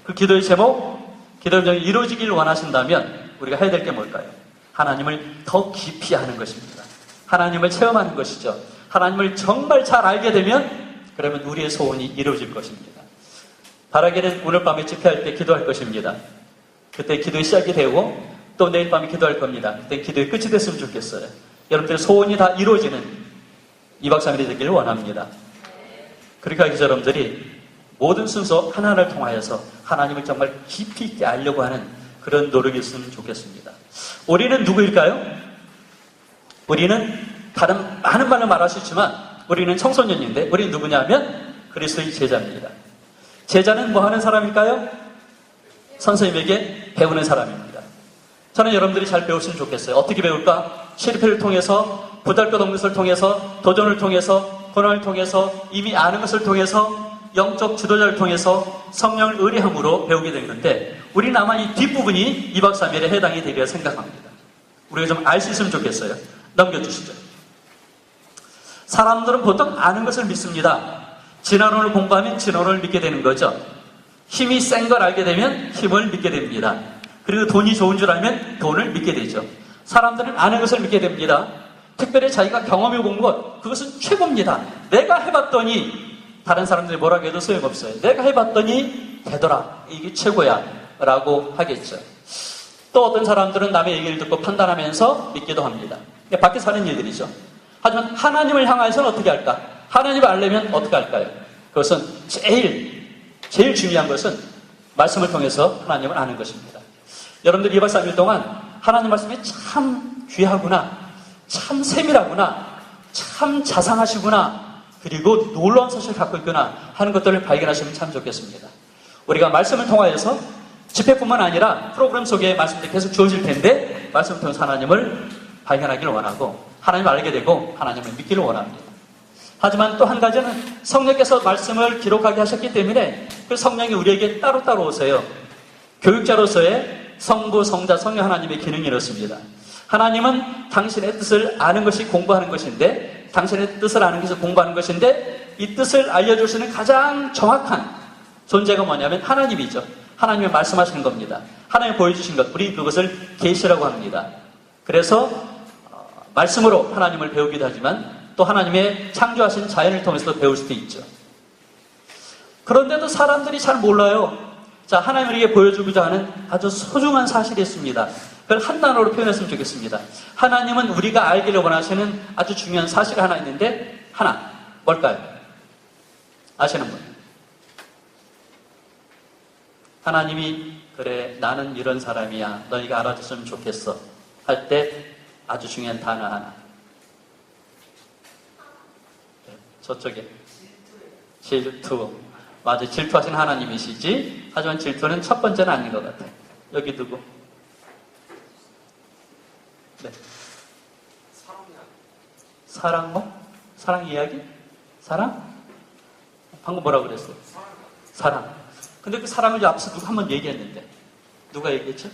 그 기도의 제목, 기도의 제목이 이루어지길 원하신다면 우리가 해야 될 게 뭘까요? 하나님을 더 깊이 아는 것입니다. 하나님을 체험하는 것이죠. 하나님을 정말 잘 알게 되면 그러면 우리의 소원이 이루어질 것입니다. 바라기는 오늘 밤에 집회할 때 기도할 것입니다. 그때 기도의 시작이 되고 또 내일 밤에 기도할 겁니다. 그때 기도의 끝이 됐으면 좋겠어요. 여러분들의 소원이 다 이루어지는 2박 3일이 되기를 원합니다. 그렇게 하기 위해서 여러분들이 모든 순서 하나를 통하여서 하나님을 정말 깊이 있게 알려고 하는 그런 노력이 있으면 좋겠습니다. 우리는 누구일까요? 우리는 다른 많은 말을 말할 수 있지만 우리는 청소년인데 우리는 누구냐면 그리스도의 제자입니다. 제자는 뭐 하는 사람일까요? 선생님에게 배우는 사람입니다. 저는 여러분들이 잘 배웠으면 좋겠어요. 어떻게 배울까? 실패를 통해서, 보잘것 없는 것을 통해서, 도전을 통해서, 고난을 통해서, 이미 아는 것을 통해서, 영적 지도자를 통해서 성령을 의뢰함으로 배우게 되는 건데 우리는 아마 이 뒷부분이 2박 3일에 해당이 되리라 생각합니다. 우리가 좀 알 수 있으면 좋겠어요. 넘겨주시죠. 사람들은 보통 아는 것을 믿습니다. 진화론을 공부하면 진화론을 믿게 되는 거죠. 힘이 센 걸 알게 되면 힘을 믿게 됩니다. 그리고 돈이 좋은 줄 알면 돈을 믿게 되죠. 사람들은 아는 것을 믿게 됩니다. 특별히 자기가 경험해 본 것, 그것은 최고입니다. 내가 해봤더니 다른 사람들이 뭐라고 해도 소용없어요. 내가 해봤더니 되더라. 이게 최고야. 라고 하겠죠. 또 어떤 사람들은 남의 얘기를 듣고 판단하면서 믿기도 합니다. 밖에서 하는 일들이죠. 하지만 하나님을 향해서는 어떻게 할까? 하나님을 알려면 어떻게 할까요? 그것은 제일 중요한 것은 말씀을 통해서 하나님을 아는 것입니다. 여러분들 2박 3일 동안 하나님 말씀이 참 귀하구나, 참 세밀하구나, 참 자상하시구나, 그리고 놀라운 사실을 갖고 있구나 하는 것들을 발견하시면 참 좋겠습니다. 우리가 말씀을 통하여서 집회뿐만 아니라 프로그램 속에 말씀들이 계속 주어질 텐데 말씀을 통해서 하나님을 발견하기를 원하고 하나님을 알게 되고 하나님을 믿기를 원합니다. 하지만 또 한 가지는 성령께서 말씀을 기록하게 하셨기 때문에 그 성령이 우리에게 따로따로 오세요. 교육자로서의 성부, 성자, 성령 하나님의 기능이 이렇습니다. 하나님은 당신의 뜻을 아는 것이 공부하는 것인데 당신의 뜻을 아는 것이 공부하는 것인데 이 뜻을 알려줄 수 있는 가장 정확한 존재가 뭐냐면 하나님이죠. 하나님이 말씀하시는 겁니다. 하나님이 보여주신 것, 우리 그것을 계시라고 합니다. 그래서 말씀으로 하나님을 배우기도 하지만 또 하나님의 창조하신 자연을 통해서도 배울 수도 있죠. 그런데도 사람들이 잘 몰라요. 자, 하나님을 우리에게 보여주고자 하는 아주 소중한 사실이 있습니다. 그걸 한 단어로 표현했으면 좋겠습니다. 하나님은 우리가 알기를 원하시는 아주 중요한 사실이 하나 있는데 하나, 뭘까요? 아시는 분? 하나님이 그래 나는 이런 사람이야 너희가 알아줬으면 좋겠어 할 때 아주 중요한 단어 하나. 네, 저쪽에 질투. 맞아, 질투하신 하나님이시지. 하지만 질투는 첫 번째는 아닌 것 같아요. 여기 누구? 네. 사랑 뭐? 사랑 이야기? 사랑? 방금 뭐라고 그랬어요? 사랑. 근데 그 사랑을 앞서 누가 한번 얘기했는데 누가 얘기했죠?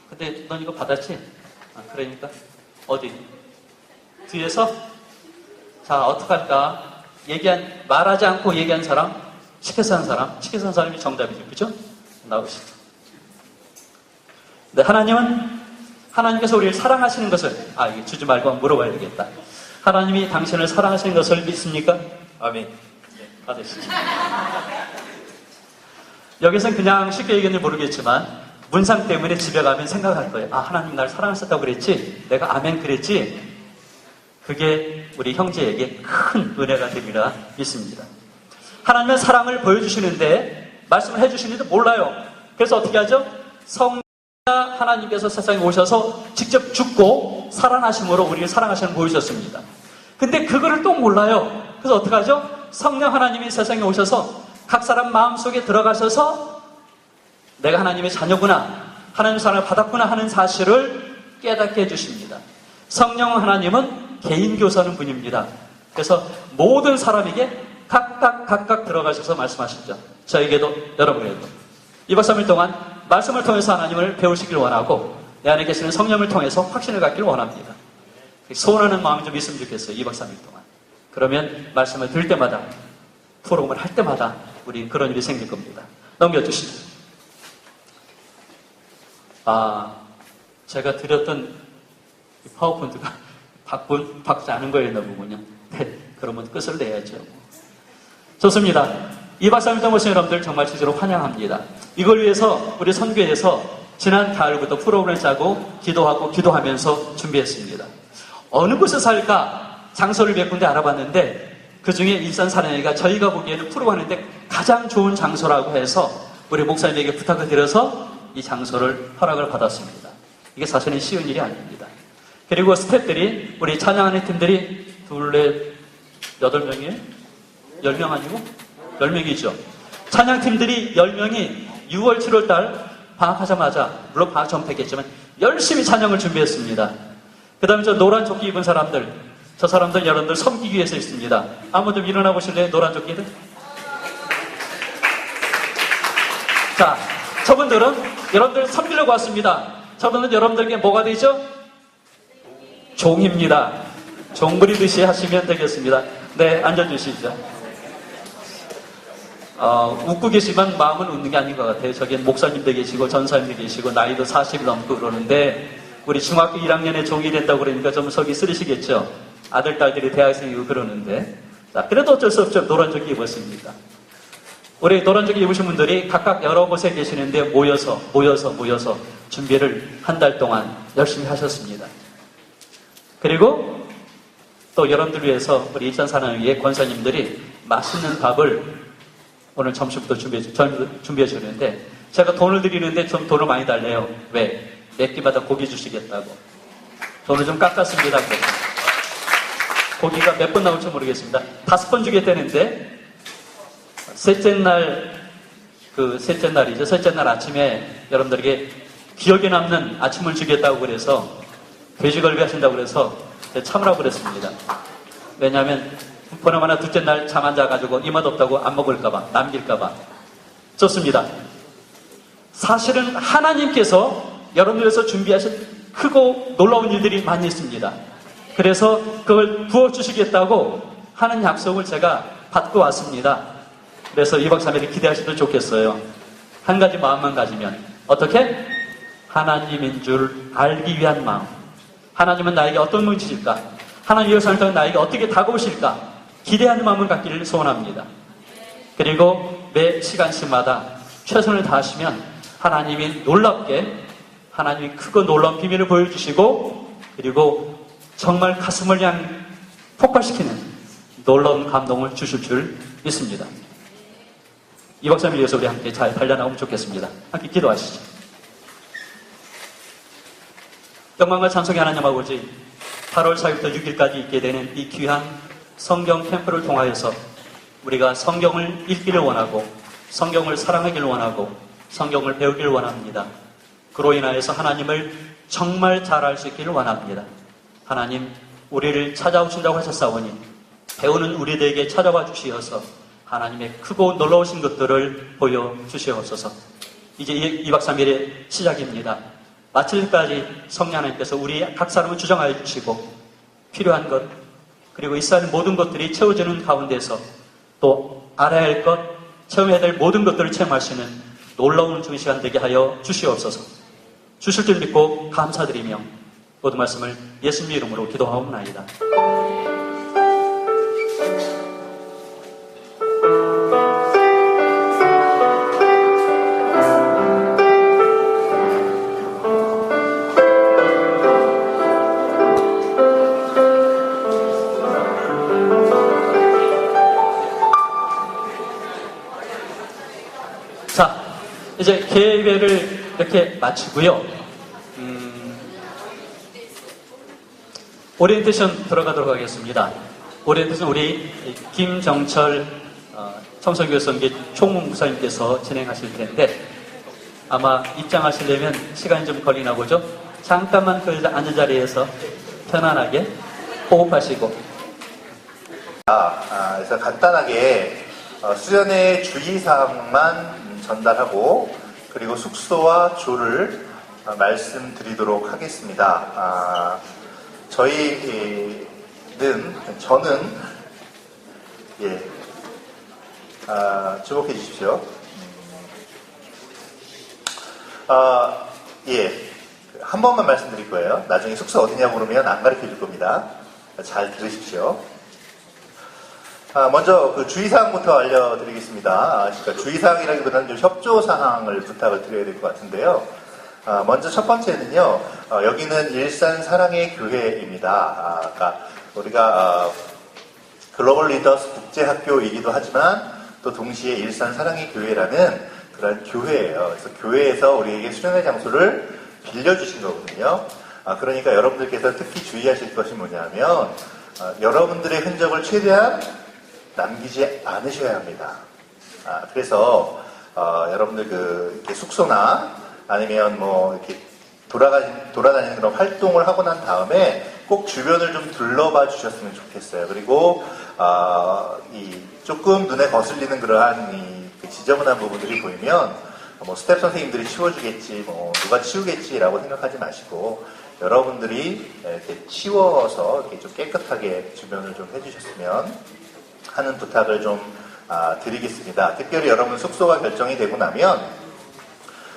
근데 넌 이거 받았지? 그러니까 어디? 뒤에서? 자, 어떡할까? 말하지 않고 얘기한 사람, 시켜서 한 사람, 시켜서 한 사람이 정답이죠. 그죠? 나오시죠. 네, 하나님께서 우리를 사랑하시는 것을, 이게 주지 말고 물어봐야 되겠다. 하나님이 당신을 사랑하시는 것을 믿습니까? 아멘. 네, 받으시죠. 여기서는 그냥 쉽게 얘기했는지 모르겠지만, 문상 때문에 집에 가면 생각할 거예요. 하나님 날 사랑하셨다고 그랬지? 내가 아멘 그랬지? 그게 우리 형제에게 큰 은혜가 되리라 믿습니다. 하나님은 사랑을 보여주시는데 말씀을 해주시는데 몰라요. 그래서 어떻게 하죠? 성자 하나님께서 세상에 오셔서 직접 죽고 살아나심으로 우리를 사랑하시는 보여주셨습니다. 근데 그거를 또 몰라요. 그래서 어떻게 하죠? 성령 하나님이 세상에 오셔서 각 사람 마음속에 들어가셔서 내가 하나님의 자녀구나, 하나님의 사랑을 받았구나 하는 사실을 깨닫게 해주십니다. 성령 하나님은 개인 교사는 분입니다. 그래서 모든 사람에게 각각 들어가셔서 말씀하시죠. 저에게도 여러분에게도. 2박 3일 동안 말씀을 통해서 하나님을 배우시길 원하고 내 안에 계시는 성령을 통해서 확신을 갖기를 원합니다. 소원하는 마음이 좀 있으면 좋겠어요. 2박 3일 동안. 그러면 말씀을 들을 때마다 프로그램을 할 때마다 우리 그런 일이 생길 겁니다. 넘겨주시죠. 제가 드렸던 이 파워포인트가 박지 않은 거였나 보군요. 네, 그러면 끝을 내야죠. 좋습니다. 2박 3일 동안 오신 여러분들 정말 진짜로 환영합니다. 이걸 위해서 우리 선교에서 지난 가을부터 프로그램을 짜고 기도하면서 준비했습니다. 어느 곳에 살까 장소를 몇 군데 알아봤는데 그 중에 일산 사랑회가 저희가 보기에는 프로그램하는데 가장 좋은 장소라고 해서 우리 목사님에게 부탁을 드려서 이 장소를 허락을 받았습니다. 이게 사실은 쉬운 일이 아닙니다. 그리고 스태프들이 우리 찬양하는 팀들이 8명이에요? 10명 아니고? 10명이죠. 찬양팀들이 10명이 6월, 7월 달 방학하자마자, 물론 방학 전폐했겠지만 열심히 찬양을 준비했습니다. 그 다음에 저 노란 조끼 입은 사람들, 저 사람들 여러분들 섬기기 위해서 있습니다. 아무도 일어나 보실래요? 노란 조끼들? 자, 저분들은 여러분들 섬기려고 왔습니다. 저분은 여러분들에게 뭐가 되죠? 종입니다. 종 부리듯이 하시면 되겠습니다. 네, 앉아주시죠. 웃고 계시면 마음은 웃는 게 아닌 것 같아요. 저기 목사님도 계시고 전사님도 계시고 나이도 40이 넘고 그러는데 우리 중학교 1학년에 종이 된다고 그러니까 좀 속이 쓰리시겠죠. 아들, 딸들이 대학생이고 그러는데 자, 그래도 어쩔 수 없죠. 노란 조끼 입었습니다. 우리 노란 조끼 입으신 분들이 각각 여러 곳에 계시는데 모여서 준비를 한 달 동안 열심히 하셨습니다. 그리고 또 여러분들 위해서 우리 일산사랑회의 권사님들이 맛있는 밥을 오늘 점심부터 준비해 주는데 제가 돈을 드리는데 좀 돈을 많이 달래요. 왜? 몇 끼마다 고기 주시겠다고. 돈을 좀 깎았습니다. 고기가 몇 번 나올지 모르겠습니다. 5번 주겠다는데 셋째 날 아침에 여러분들에게 기억에 남는 아침을 주겠다고 그래서 돼지갈비 하신다고 그래서 참으라고 그랬습니다. 왜냐하면 보나마나 둘째 날 잠 안 자가지고 입맛 없다고 안 먹을까봐, 남길까봐. 좋습니다. 사실은 하나님께서 여러분들에서 준비하신 크고 놀라운 일들이 많이 있습니다. 그래서 그걸 부어주시겠다고 하는 약속을 제가 받고 왔습니다. 그래서 2박 3일을 기대하셔도 좋겠어요. 한 가지 마음만 가지면 어떻게? 하나님인 줄 알기 위한 마음. 하나님은 나에게 어떤 분이실까? 하나님 위해서 나에게 어떻게 다가오실까? 기대하는 마음을 갖기를 소원합니다. 그리고 매 시간씩마다 최선을 다하시면 하나님이 놀랍게 하나님이 크고 놀라운 비밀을 보여주시고 그리고 정말 가슴을 그냥 폭발시키는 놀라운 감동을 주실 줄 믿습니다. 2박 3일 위해서 우리 함께 잘 달려나오면 좋겠습니다. 함께 기도하시죠. 영광과 찬송의 하나님 아버지, 8월 4일부터 6일까지 있게 되는 이 귀한 성경 캠프를 통하여서 우리가 성경을 읽기를 원하고 성경을 사랑하기를 원하고 성경을 배우기를 원합니다. 그로 인하여서 하나님을 정말 잘 알 수 있기를 원합니다. 하나님, 우리를 찾아오신다고 하셨사오니 배우는 우리들에게 찾아와 주시어서 하나님의 크고 놀라우신 것들을 보여주시옵소서. 이제 2박 3일의 시작입니다. 마칠 때까지 성령 하나님께서 우리 각 사람을 주정하여 주시고 필요한 것 그리고 있어야 하는 모든 것들이 채워지는 가운데서 또 알아야 할 것, 체험해야 될 모든 것들을 체험할 수 있는 놀라운 주의 시간 되게 하여 주시옵소서. 주실 줄 믿고 감사드리며 모든 말씀을 예수님 이름으로 기도하옵나이다. 자, 이제 개회를 이렇게 마치고요. 오리엔테이션 들어가도록 하겠습니다. 오리엔테이션 우리 김정철 청소교섭계 총무 목사님께서 진행하실 텐데 아마 입장하시려면 시간이 좀 걸리나 보죠? 잠깐만 그 앉은 자리에서 편안하게 호흡하시고 그래서 간단하게 수련회 주의사항만 전달하고 그리고 숙소와 조를 말씀드리도록 하겠습니다. 저는 주목해 주십시오. 예. 한 번만 말씀드릴 거예요. 나중에 숙소 어디냐고 물으면 안 가르쳐 줄 겁니다. 잘 들으십시오. 먼저 그 주의사항부터 알려드리겠습니다. 그러니까 주의사항이라기보다는 좀 협조사항을 부탁을 드려야 될 것 같은데요. 먼저 첫 번째는요, 여기는 일산 사랑의 교회입니다. 그러니까 우리가 글로벌 리더스 국제학교이기도 하지만 또 동시에 일산 사랑의 교회라는 그런 교회예요. 그래서 교회에서 우리에게 수련의 장소를 빌려주신 거거든요. 그러니까 여러분들께서 특히 주의하실 것이 뭐냐면 여러분들의 흔적을 최대한 남기지 않으셔야 합니다. 그래서 여러분들 이렇게 숙소나 아니면 뭐 이렇게 돌아다니는 그런 활동을 하고 난 다음에 꼭 주변을 좀 둘러봐 주셨으면 좋겠어요. 그리고 조금 눈에 거슬리는 그러한 그 지저분한 부분들이 보이면 뭐 스텝 선생님들이 치워주겠지, 뭐 누가 치우겠지라고 생각하지 마시고 여러분들이 이렇게 치워서 이렇게 좀 깨끗하게 주변을 좀 해주셨으면 하는 부탁을 좀 드리겠습니다. 특별히 여러분 숙소가 결정이 되고 나면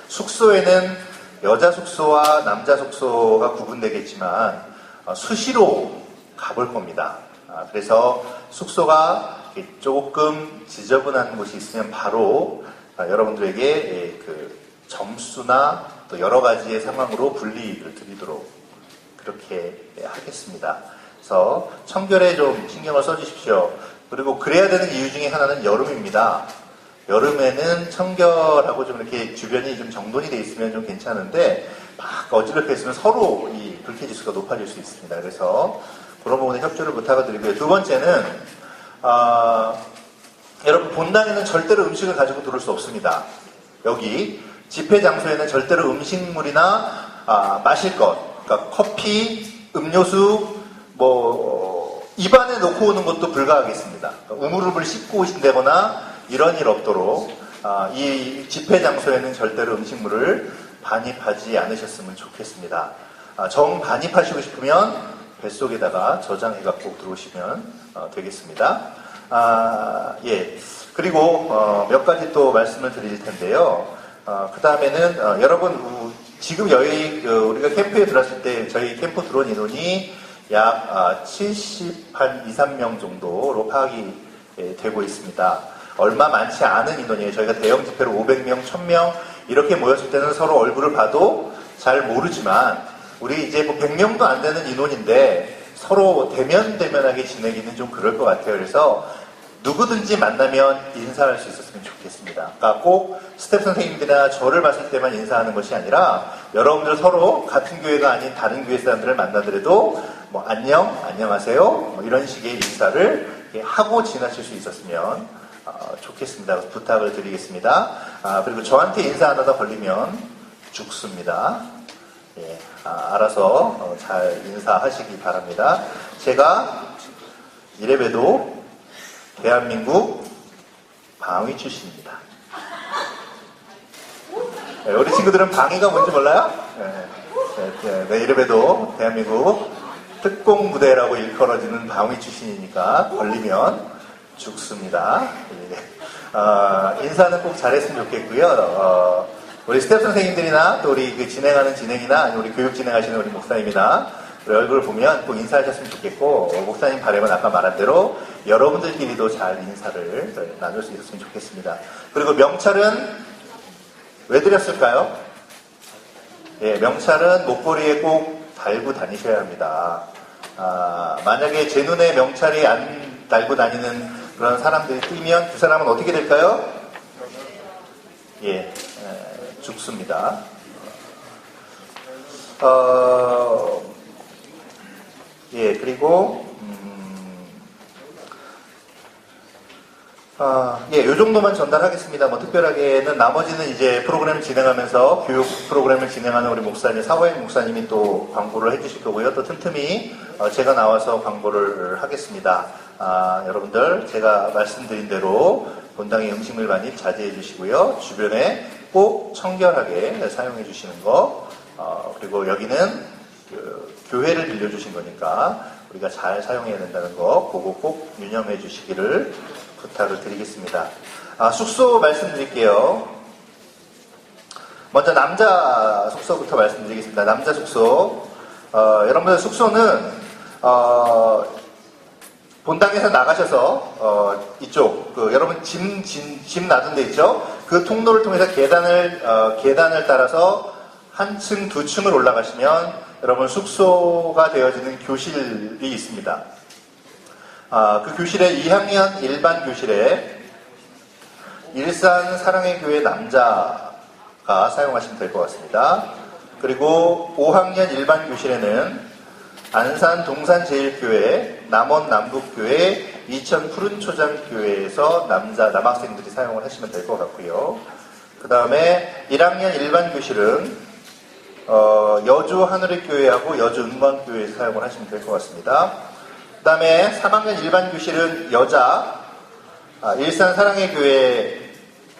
숙소에는 여자 숙소와 남자 숙소가 구분되겠지만 수시로 가볼 겁니다. 그래서 숙소가 조금 지저분한 곳이 있으면 바로 여러분들에게 그 점수나 또 여러 가지의 상황으로 분리를 드리도록 그렇게 하겠습니다. 그래서 청결에 좀 신경을 써주십시오. 그리고 그래야 되는 이유 중에 하나는 여름입니다. 여름에는 청결하고 좀 이렇게 주변이 좀 정돈이 돼 있으면 좀 괜찮은데 막 어지럽혀 있으면 서로 이 불쾌지수가 높아질 수 있습니다. 그래서 그런 부분에 협조를 부탁을 드리고요. 두 번째는 여러분 본당에는 절대로 음식을 가지고 들어올 수 없습니다. 여기 집회 장소에는 절대로 음식물이나 마실 것, 그러니까 커피, 음료수, 입안에 놓고 오는 것도 불가하겠습니다. 우물우물 씹고 오신다거나 이런 일 없도록 이 집회 장소에는 절대로 음식물을 반입하지 않으셨으면 좋겠습니다. 정 반입하시고 싶으면 뱃속에다가 저장해갖고 들어오시면 되겠습니다. 예. 그리고 몇 가지 또 말씀을 드릴 텐데요. 그 다음에는 여러분 지금 우리가 캠프에 들어왔을 때 저희 캠프 들어온 인원이 약 70한 2, 3명 정도로 파악이 되고 있습니다. 얼마 많지 않은 인원이에요. 저희가 대형 집회로 500명, 1000명 이렇게 모였을 때는 서로 얼굴을 봐도 잘 모르지만 우리 이제 100명도 안 되는 인원인데 서로 대면대면하게 지내기는 좀 그럴 것 같아요. 그래서 누구든지 만나면 인사할 수 있었으면 좋겠습니다. 그러니까 꼭 스텝 선생님들이나 저를 봤을 때만 인사하는 것이 아니라 여러분들 서로 같은 교회가 아닌 다른 교회 사람들을 만나더라도 안녕하세요 이런 식의 인사를 하고 지나칠 수 있었으면 좋겠습니다. 부탁을 드리겠습니다. 그리고 저한테 인사 하나 더 걸리면 죽습니다. 예, 알아서 잘 인사하시기 바랍니다. 제가 이래봬도 대한민국 방위 출신입니다. 네, 우리 친구들은 방위가 뭔지 몰라요? 네, 이래봬도 대한민국 특공부대라고 일컬어지는 방위 출신이니까 걸리면 죽습니다. 예. 인사는 꼭 잘했으면 좋겠고요. 우리 스텝 선생님들이나 또 우리 진행하는 진행이나 아니면 우리 교육 진행하시는 우리 목사님이나 우리 얼굴을 보면 꼭 인사하셨으면 좋겠고 목사님 바람은 아까 말한 대로 여러분들끼리도 잘 인사를 나눌 수 있었으면 좋겠습니다. 그리고 명찰은 왜 드렸을까요? 예, 명찰은 목걸이에 꼭 달고 다니셔야 합니다. 만약에 제 눈에 명찰이 안 달고 다니는 그런 사람들이 뛰면 그 사람은 어떻게 될까요? 예, 죽습니다. 예, 그리고 요 정도만 전달하겠습니다. 특별하게는 나머지는 이제 프로그램을 진행하면서 교육 프로그램을 진행하는 우리 목사님, 사호행 목사님이 또 광고를 해주실 거고요. 또 틈틈이 제가 나와서 광고를 하겠습니다. 여러분들 제가 말씀드린 대로 본당의 음식물 반입 자제해 주시고요. 주변에 꼭 청결하게 사용해 주시는 거, 그리고 여기는 교회를 빌려주신 거니까 우리가 잘 사용해야 된다는 거 보고 꼭 유념해 주시기를 부탁을 드리겠습니다. 숙소 말씀드릴게요. 먼저 남자 숙소부터 말씀드리겠습니다. 남자 숙소. 여러분들 숙소는 본당에서 나가셔서 이쪽 여러분 짐 놔둔 데 있죠? 그 통로를 통해서 계단을 따라서 한 층, 두 층을 올라가시면 여러분 숙소가 되어지는 교실이 있습니다. 그 교실에 2학년 일반 교실에 일산 사랑의 교회 남자가 사용하시면 될 것 같습니다. 그리고 5학년 일반 교실에는 안산 동산제일교회, 남원 남북교회, 이천 푸른초장교회에서 남학생들이 사용을 하시면 될 것 같고요. 그 다음에 1학년 일반 교실은 여주 하늘의교회하고 여주 은광교회에서 사용을 하시면 될 것 같습니다. 그 다음에 3학년 일반 교실은 일산 사랑의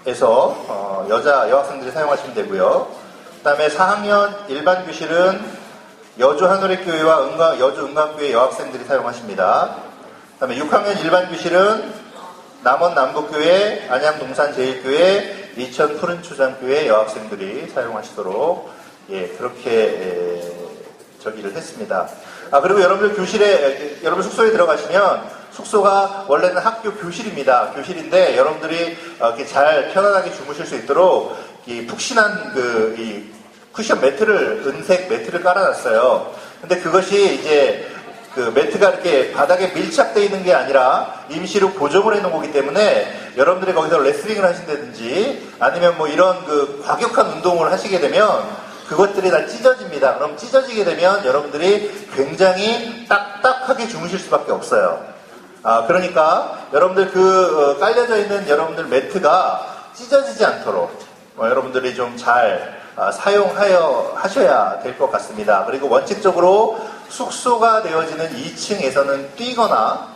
교회에서 여자 여학생들이 사용하시면 되고요. 그 다음에 4학년 일반 교실은 여주 하늘의 교회와 여주 은광교회 여학생들이 사용하십니다. 그 다음에 6학년 일반 교실은 남원 남북교회, 안양 동산제일교회, 이천 푸른초장교회 여학생들이 사용하시도록 그렇게 저기를 했습니다. 그리고 여러분들 여러분 숙소에 들어가시면 숙소가 원래는 학교 교실입니다. 교실인데 여러분들이 이렇게 잘 편안하게 주무실 수 있도록 이 푹신한 쿠션 은색 매트를 깔아놨어요. 근데 그것이 이제 그 매트가 이렇게 바닥에 밀착되어 있는 게 아니라 임시로 고정을 해놓은 거기 때문에 여러분들이 거기서 레슬링을 하신다든지 아니면 뭐 이런 과격한 운동을 하시게 되면 그것들이 다 찢어집니다. 그럼 찢어지게 되면 여러분들이 굉장히 딱딱하게 주무실 수밖에 없어요. 그러니까 여러분들 깔려져 있는 여러분들 매트가 찢어지지 않도록 여러분들이 좀 잘 사용하셔야 될 것 같습니다. 그리고 원칙적으로 숙소가 되어지는 2층에서는 뛰거나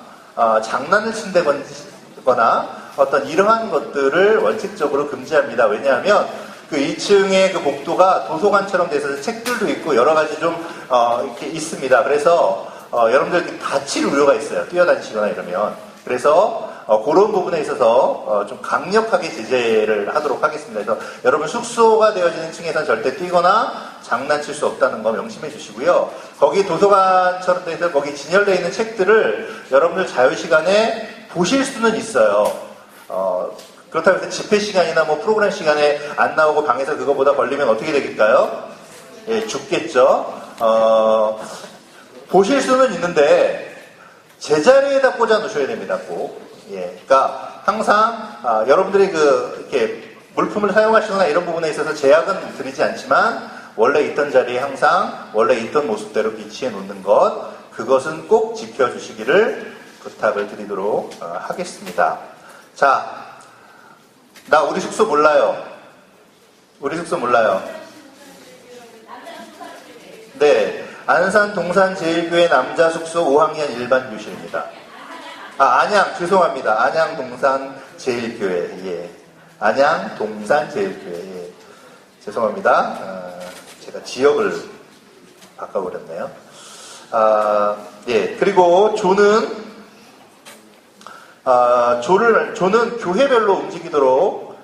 장난을 친다거나 어떤 이러한 것들을 원칙적으로 금지합니다. 왜냐하면 그 2층의 그 복도가 도서관처럼 돼서 책들도 있고 여러 가지 좀 이렇게 있습니다. 그래서 여러분들 다칠 우려가 있어요. 뛰어다니시거나 이러면. 그래서 그런 부분에 있어서 좀 강력하게 제재를 하도록 하겠습니다. 그래서 여러분 숙소가 되어지는 층에서는 절대 뛰거나 장난칠 수 없다는 거 명심해 주시고요. 거기 도서관처럼 돼서 거기 진열되어 있는 책들을 여러분들 자유시간에 보실 수는 있어요. 그렇다고 해서 집회 시간이나 뭐 프로그램 시간에 안 나오고 방에서 그거보다 걸리면 어떻게 되겠까요? 죽겠죠. 보실 수는 있는데 제자리에다 꽂아 놓으셔야 됩니다. 꼭. 그러니까 항상 여러분들이 이렇게 물품을 사용하시거나 이런 부분에 있어서 제약은 드리지 않지만 원래 있던 자리에 항상 원래 있던 모습대로 비치해 놓는 그것은 꼭 지켜주시기를 부탁을 드리도록 하겠습니다. 자, 나 우리 숙소 몰라요. 우리 숙소 몰라요. 네, 안산 동산제일교회 남자 숙소 5학년 일반 교실입니다. 안양, 죄송합니다. 안양 동산제일교회. 안양 동산제일교회. 죄송합니다. 제가 지역을 바꿔버렸네요. 그리고 조는 교회별로 움직이도록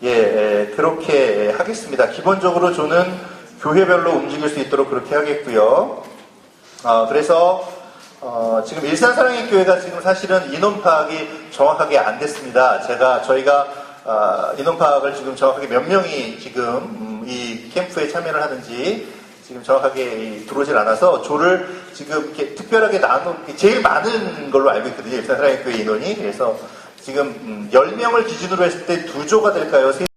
그렇게 하겠습니다. 기본적으로 조는 교회별로 움직일 수 있도록 그렇게 하겠고요. 그래서 지금 일산 사랑의 교회가 지금 사실은 인원 파악이 정확하게 안 됐습니다. 저희가 인원 파악을 지금 정확하게 몇 명이 지금 이 캠프에 참여를 하는지 지금 정확하게 들어오질 않아서 조를 지금 이렇게 특별하게 제일 많은 걸로 알고 있거든요. 일산 사랑의 교회 인원이. 그래서 지금 10명을 기준으로 했을 때 2조가 될까요?